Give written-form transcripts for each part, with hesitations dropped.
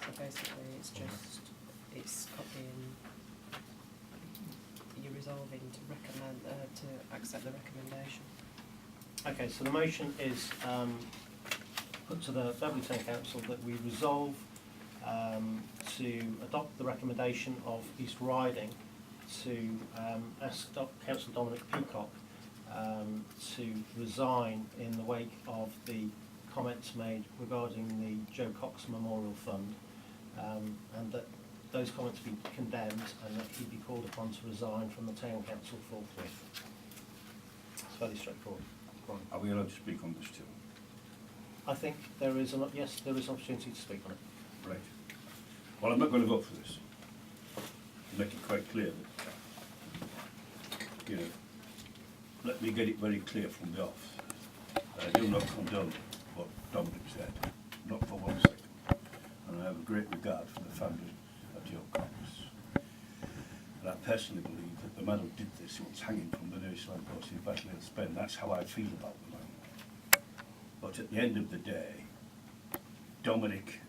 but basically it's just, it's copying, you're resolving to recommend, to accept the recommendation. Okay, so the motion is put to the Beverley Town Council that we resolve to adopt the recommendation of East Riding to ask Councillor Dominic Peacock to resign in the wake of the comments made regarding the Joe Cox Memorial Fund, and that those comments be condemned and that he be called upon to resign from the Town Council forthwith. It's fairly straightforward. Right. Are we allowed to speak on this too? I think there is yes, there is opportunity to speak on it. Right. Well, I'm not going to vote for this. To make it quite clear that, let me get it very clear from the off. I do not condone what Dominic said, not for 1 second. And I have a great regard for the family of Joe Cox. And I personally believe that the man who did this was hanging from the nearest lamppost in Beverley Town. That's how I feel about the man. But at the end of the day, Dominic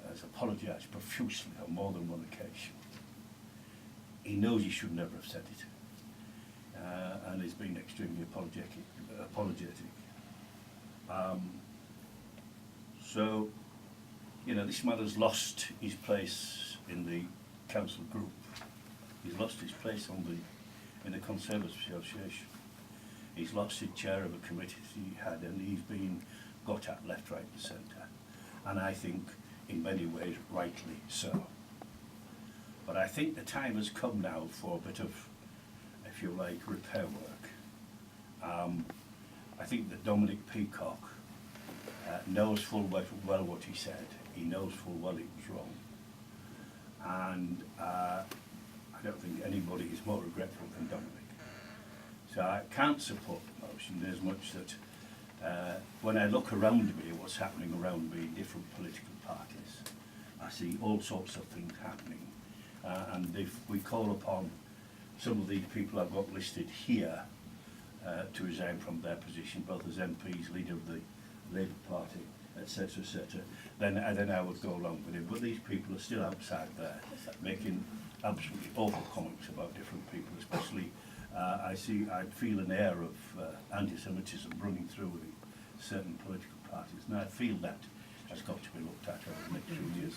has apologised profusely on more than one occasion. He knows he should never have said it, and he's been extremely apologetic. So, this man has lost his place in the council group. He's lost his place in the Conservative Association. He's lost his chair of a committee he had, and he's been got at left, right and centre. And I think, in many ways, rightly so. But I think the time has come now for a bit of, if you like, repair work. I think that Dominic Peacock knows full well what he said. He knows full well it was wrong. And I don't think anybody is more regretful than Dominic. So I can't support the motion as much that when I look around me, what's happening around me in different political parties, I see all sorts of things happening. And if we call upon some of these people I've got listed here to resign from their position, both as MPs, leader of the Labour Party, etc., then I would go along with it. But these people are still outside there, making absolutely awful comments about different people, especially I feel an air of anti-Semitism running through with certain political parties, and I feel that has got to be looked at over the next few years.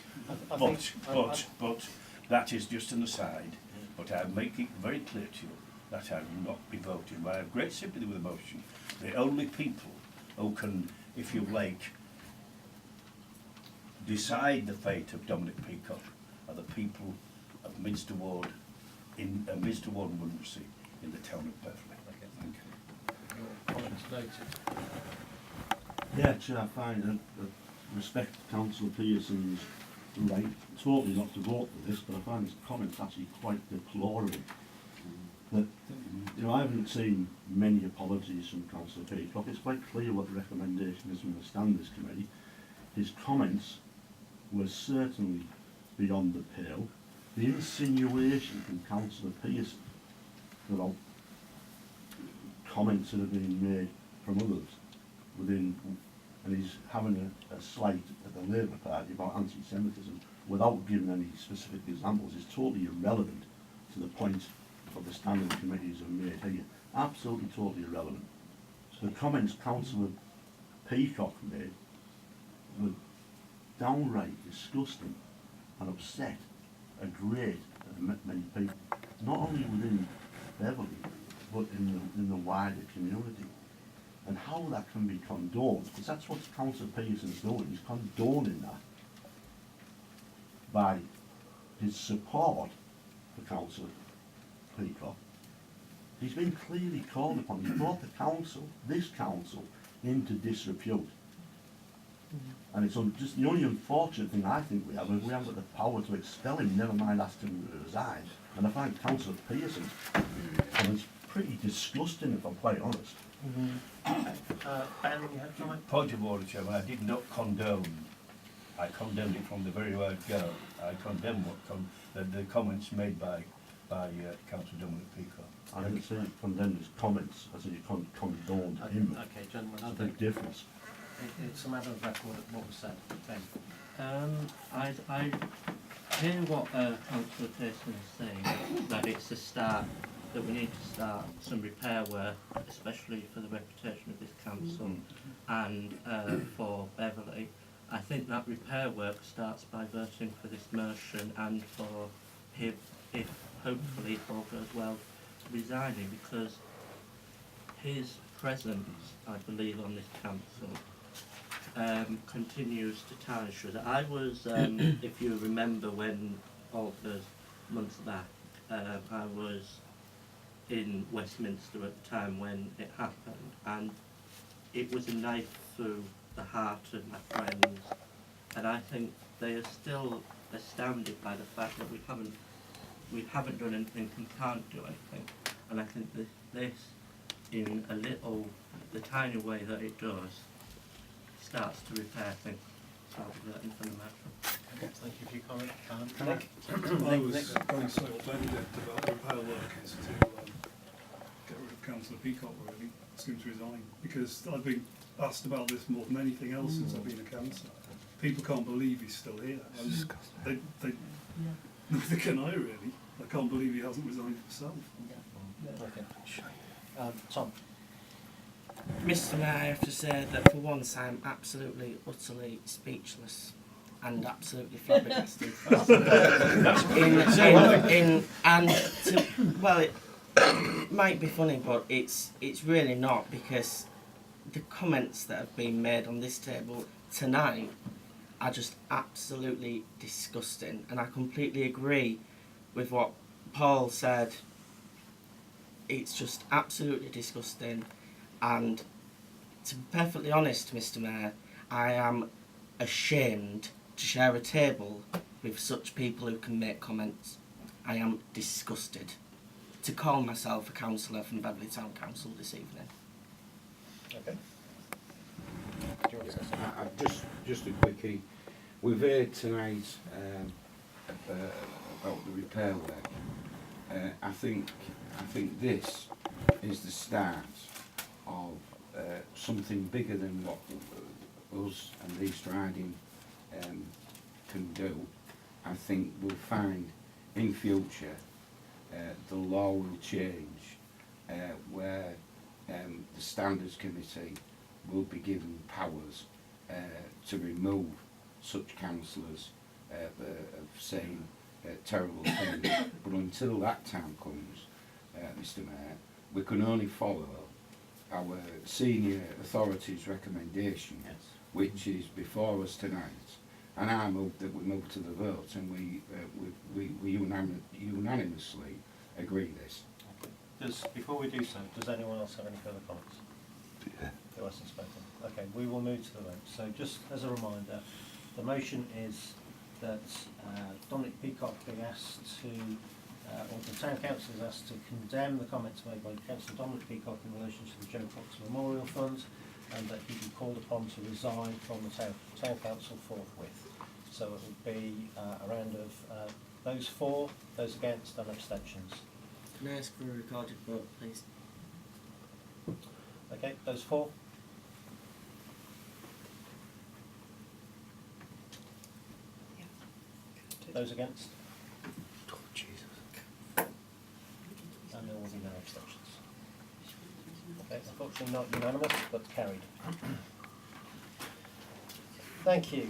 But that is just an aside. But I make it very clear to you that I will not be voting. I have great sympathy with the motion. The only people who can, if you like, decide the fate of Dominic Peacock are the people of Minster Ward, in Minster Ward and Wundersea in the town of Beverley. Okay, thank you. Your comments noted. Yeah, Chair, I find that respect Councillor Pearson's right, totally not to vote for this, but I find his comments actually quite deplorable. That, I haven't seen many apologies from Councillor Peacock. It's quite clear what the recommendation is from the Standards Committee. His comments were certainly beyond the pale. The insinuation from Councillor Pearson about comments that have been made from others within, and he's having a slight at the Labour Party about anti-Semitism without giving any specific examples is totally irrelevant to the point of the standing committees have made here. Absolutely totally irrelevant. So the comments Councillor Peacock made were downright disgusting and upset a great many people, not only within Beverley, but in the wider community. And how that can be condoned, because that's what Councillor Pearson's doing, he's condoning that by his support for Councillor Peacock. He's been clearly called upon. He's brought the council, this council, into disrepute. And it's just the only unfortunate thing I think we have is we haven't got the power to expel him, never mind asking him to resign. And I find Councillor Pearson's comments pretty disgusting, if I'm quite honest. Ben, you had a comment? Point of order, Chairman, I did not condone. I condemned it from the very word go. I condemn the comments made by Councillor Dominic Peacock. I didn't say you condemned his comments, I said you condoned him. Okay, gentlemen. That's a big difference. It's a matter of record what was said. Ben. I hear what Councillor Pearson is saying, that it's a start, that we need to start some repair work, especially for the reputation of this council and for Beverley. I think that repair work starts by voting for this motion and for him, if hopefully if all goes well, resigning, because his presence, I believe, on this council continues to tarnish us. I was, if you remember, when all those months back, I was in Westminster at the time when it happened, and it was a knife through the heart of my friends, and I think they are still astounded by the fact that we haven't done anything and can't do anything. And I think that this, in a little, the tiny way that it does, starts to repair things. So I'll be voting for the motion. Okay, thank you for your comment. Nick? I was going so offended about the repair work is to get rid of Councillor Peacock, really, ask him to resign, because I've been asked about this more than anything else since I've been a councillor. People can't believe he's still here. Neither can I, really. I can't believe he hasn't resigned himself. Okay. Tom. Mr. Mayor, I have to say that for once I'm absolutely, utterly speechless and absolutely flabbergasted. Well, it might be funny, but it's really not, because the comments that have been made on this table tonight are just absolutely disgusting, and I completely agree with what Paul said. It's just absolutely disgusting, and to be perfectly honest, Mr. Mayor, I am ashamed to share a table with such people who can make comments. I am disgusted to call myself a councillor from Beverley Town Council this evening. Okay. Do you want to say something? Just a quickie. We've heard tonight about the repair work. I think this is the start of something bigger than what us and East Riding can do. I think we'll find in future the law will change where the Standards Committee will be given powers to remove such councillors of saying terrible things. But until that time comes, Mr. Mayor, we can only follow our senior authorities' recommendation, which is before us tonight. And I move that we move to the vote, and we unanimously agree this. Before we do so, does anyone else have any further comments? Yeah. Who hasn't spoken? Okay, we will move to the vote. So just as a reminder, the motion is that Dominic Peacock be asked to, or the Town Council is asked to condemn the comments made by Councillor Dominic Peacock in relation to the Joe Fox Memorial Fund, and that he be called upon to resign from the Town Council forthwith. So it would be a round of those for, those against, and abstentions. Can I ask for a recorded vote, please? Okay, those for? Those against? Oh, Jesus. And there will be no abstentions. Okay, unfortunately not unanimous, but carried. Thank you.